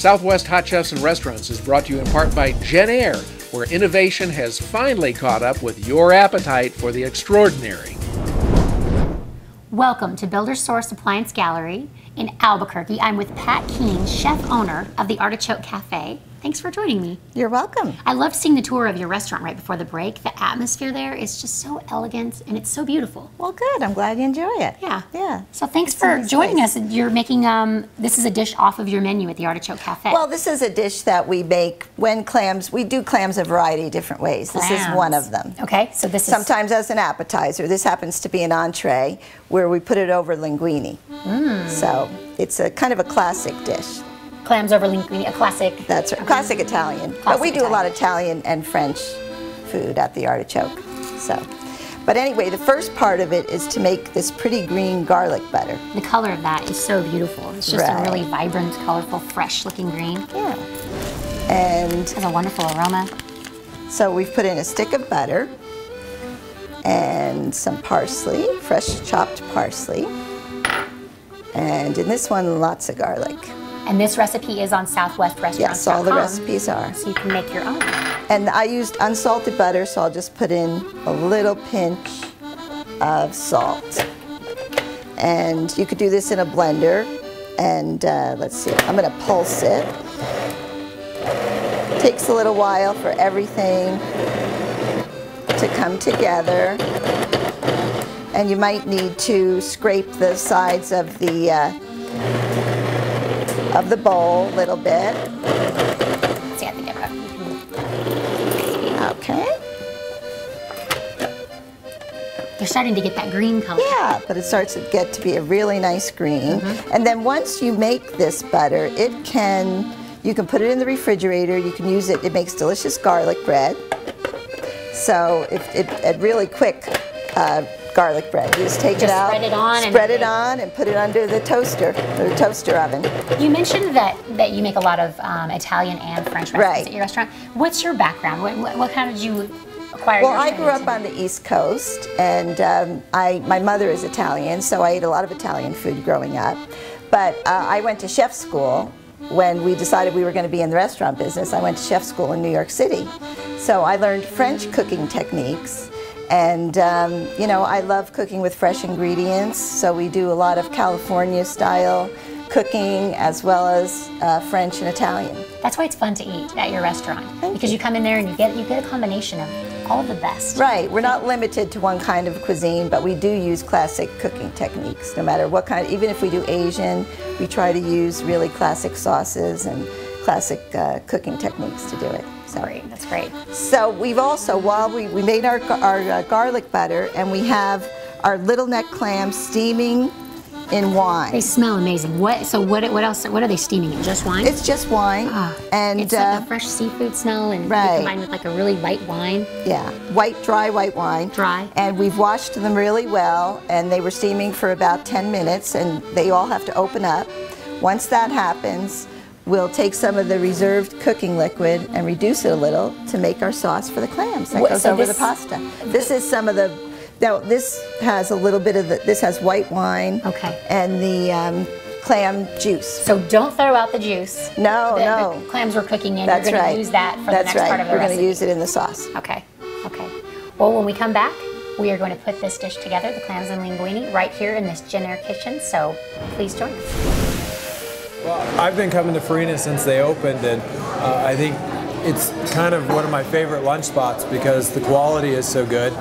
Southwest Hot Chefs and Restaurants is brought to you in part by Jen Air, where innovation has finally caught up with your appetite for the extraordinary. Welcome to Builder Source Appliance Gallery in Albuquerque. I'm with Pat Keene, chef owner of the Artichoke Cafe. Thanks for joining me. You're welcome. I loved seeing the tour of your restaurant right before the break. The atmosphere there is just so elegant and it's so beautiful. Well, good. I'm glad you enjoy it. Yeah. Yeah. So thanks for joining us. You're making, this is a dish off of your menu at the Artichoke Cafe. Well, this is a dish that we make when clams, we do clams a variety of different ways. This is one of them. Okay, so this is... Sometimes as an appetizer. This happens to be an entree where we put it over linguini. So it's a kind of a classic dish. Clams over linguini, a classic. That's right, classic Italian. But we do a lot of Italian and French food at the Artichoke. So, but anyway, the first part of it is to make this pretty green garlic butter. The color of that is so beautiful. It's just a really vibrant, colorful, fresh-looking green. Yeah. And it has a wonderful aroma. So we've put in a stick of butter and some parsley, fresh chopped parsley. And in this one, lots of garlic. And this recipe is on southwestrestaurants.com. Yes, all the recipes are. So you can make your own. And I used unsalted butter, so I'll just put in a little pinch of salt. And you could do this in a blender. And let's see, I'm going to pulse it. It takes a little while for everything to come together. And you might need to scrape the sides of the bowl a little bit. See, I think I've got it. Okay. You're starting to get that green color. Yeah, but it starts to get to be a really nice green. And then once you make this butter, you can put it in the refrigerator. You can use it. It makes delicious garlic bread. So it really quick garlic bread. You just take it out, spread it on, and put it under the toaster, or toaster oven. You mentioned that you make a lot of Italian and French recipes at your restaurant. What's your background? How did you acquire Well, your I grew up on the East Coast, and my mother is Italian, so I ate a lot of Italian food growing up. But I went to chef school when we decided we were going to be in the restaurant business. I went to chef school in New York City. So I learned French cooking techniques. And, you know, I love cooking with fresh ingredients, so we do a lot of California-style cooking as well as French and Italian. That's why it's fun to eat at your restaurant, because you come in there and you get a combination of all of the best. Right. We're not limited to one kind of cuisine, but we do use classic cooking techniques, no matter what kind. Even if we do Asian, we try to use really classic sauces and classic cooking techniques to do it. Great, that's great. So we've also, while we made our garlic butter, and we have our little neck clams steaming in wine. They smell amazing. What else? What are they steaming in? Just wine? It's just wine. And it's like a fresh seafood smell, and combined with like a really white wine. Yeah, dry white wine. Dry. And we've washed them really well, and they were steaming for about 10 minutes, and they all have to open up. Once that happens, we'll take some of the reserved cooking liquid and reduce it a little to make our sauce for the clams that goes over the pasta. This is some of the, now this has a little bit of this has white wine and the clam juice. So don't throw out the juice. No, the clams we're cooking in, you're going to use that for the next part of the recipe. We're going to use it in the sauce. Okay, okay. Well, when we come back, we are going to put this dish together, the clams and linguini, right here in this Jen Air kitchen, so please join us. Well, I've been coming to Farina since they opened, and I think it's kind of one of my favorite lunch spots because the quality is so good.